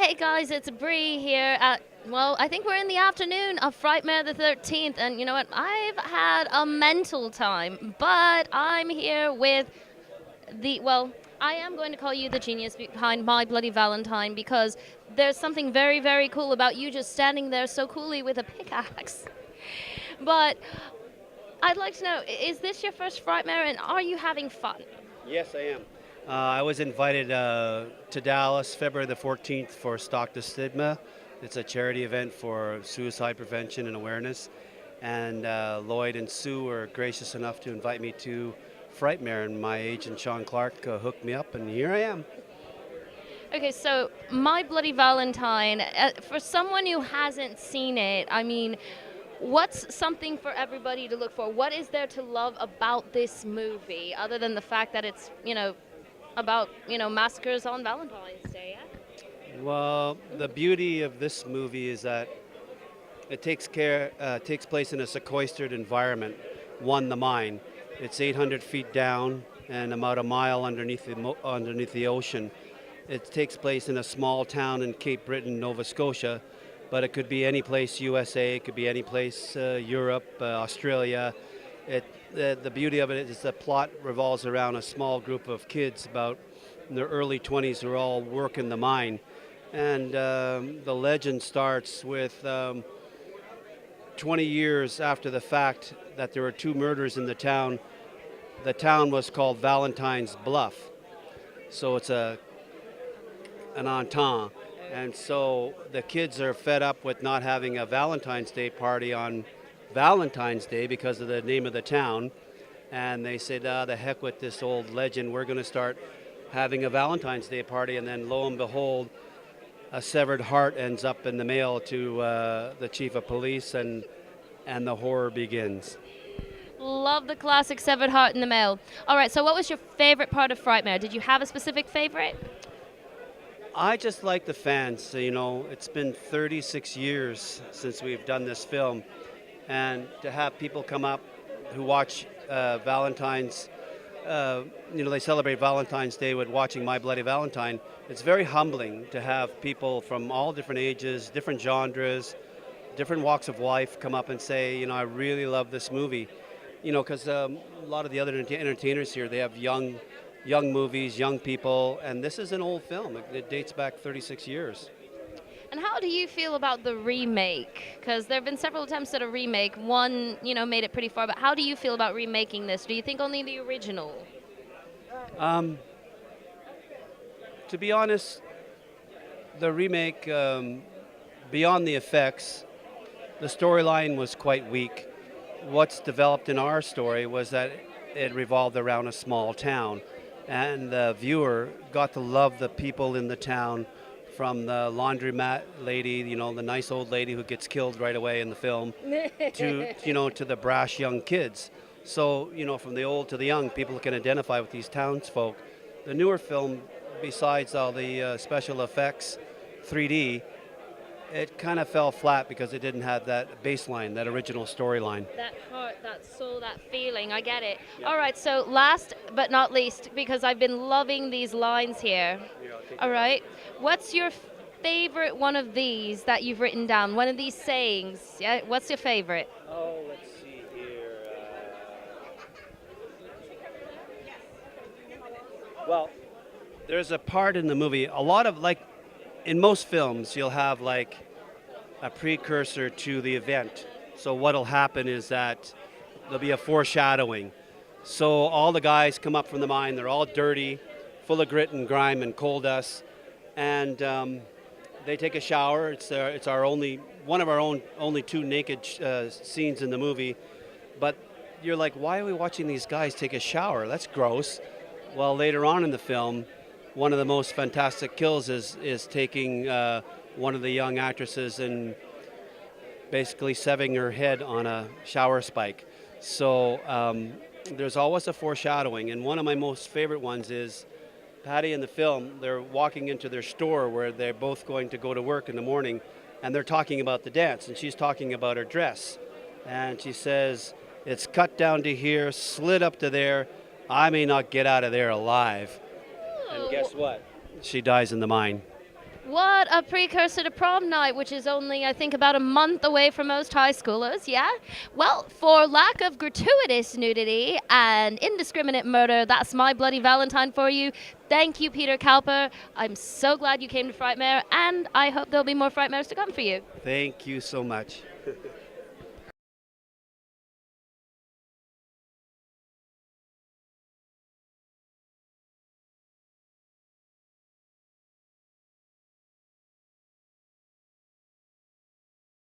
Hey guys, it's Bri here at, well, I think we're in the afternoon of Frightmare the 13th, and you know what? I've had a mental time, but I'm here with I am going to call you the genius behind My Bloody Valentine because there's something very, very cool about you just standing there so coolly with a pickaxe. But I'd like to know, is this your first Frightmare and are you having fun? Yes, I am. I was invited to Dallas February the 14th for Stop the Stigma. It's a charity event for suicide prevention and awareness. And Lloyd and Sue were gracious enough to invite me to Frightmare, and my agent Sean Clark hooked me up, and here I am. Okay, so My Bloody Valentine, for someone who hasn't seen it, I mean, what's something for everybody to look for? What is there to love about this movie other than the fact that it's, about, massacres on Valentine's Day? Yeah? Well, the beauty of this movie is that it takes place in a sequestered environment, the mine. It's 800 feet down and about a mile underneath the ocean. It takes place in a small town in Cape Breton, Nova Scotia, but it could be any place USA, it could be any place Europe, Australia. The beauty of it is the plot revolves around a small group of kids about in their early 20s who are all working the mine. And the legend starts with 20 years after the fact that there were two murders in the town. The town was called Valentine's Bluff. So it's an entente. And so the kids are fed up with not having a Valentine's Day party on Valentine's Day because of the name of the town. And they said, the heck with this old legend. We're going to start having a Valentine's Day party. And then lo and behold, a severed heart ends up in the mail to the chief of police, and the horror begins. Love the classic Severed Heart in the Mail. All right, so what was your favorite part of Frightmare? Did you have a specific favorite? I just like the fans. You know, it's been 36 years since we've done this film, and to have people come up who watch Valentine's, they celebrate Valentine's Day with watching My Bloody Valentine. It's very humbling to have people from all different ages, different genres, different walks of life come up and say, I really love this movie. Because a lot of the other entertainers here, they have young movies, young people, and this is an old film. It dates back 36 years. And how do you feel about the remake? Because there have been several attempts at a remake. One, made it pretty far, but how do you feel about remaking this? Do you think only the original? To be honest, the remake, beyond the effects, the storyline was quite weak. What's developed in our story was that it revolved around a small town, and the viewer got to love the people in the town, from the laundromat lady, the nice old lady who gets killed right away in the film, to the brash young kids. So, from the old to the young, people can identify with these townsfolk. The newer film, besides all the special effects, 3D, it kind of fell flat because it didn't have that baseline, that original storyline. That heart, that soul, that feeling, I get it. Yeah. All right, so last but not least, because I've been loving these lines here. Yeah, all right, what's your favorite one of these that you've written down? One of these sayings, yeah? What's your favorite? Oh, let's see here. Well, there's a part in the movie, a lot of, in most films, you'll have a precursor to the event. So what'll happen is that there'll be a foreshadowing. So all the guys come up from the mine, they're all dirty, full of grit and grime and coal dust, and they take a shower. It's one of our only two naked scenes in the movie. But you're like, why are we watching these guys take a shower? That's gross. Well, later on in the film, one of the most fantastic kills is taking one of the young actresses and basically severing her head on a shower spike. So there's always a foreshadowing, and one of my most favorite ones is Patty in the film. They're walking into their store where they're both going to go to work in the morning, and they're talking about the dance, and she's talking about her dress, and she says, "It's cut down to here, slid up to there. I may not get out of there alive." And guess what? She dies in the mine. What a precursor to prom night, which is only, I think, about a month away from most high schoolers, yeah? Well, for lack of gratuitous nudity and indiscriminate murder, that's My Bloody Valentine for you. Thank you, Peter Cowper. I'm so glad you came to Frightmare, and I hope there'll be more Frightmares to come for you. Thank you so much.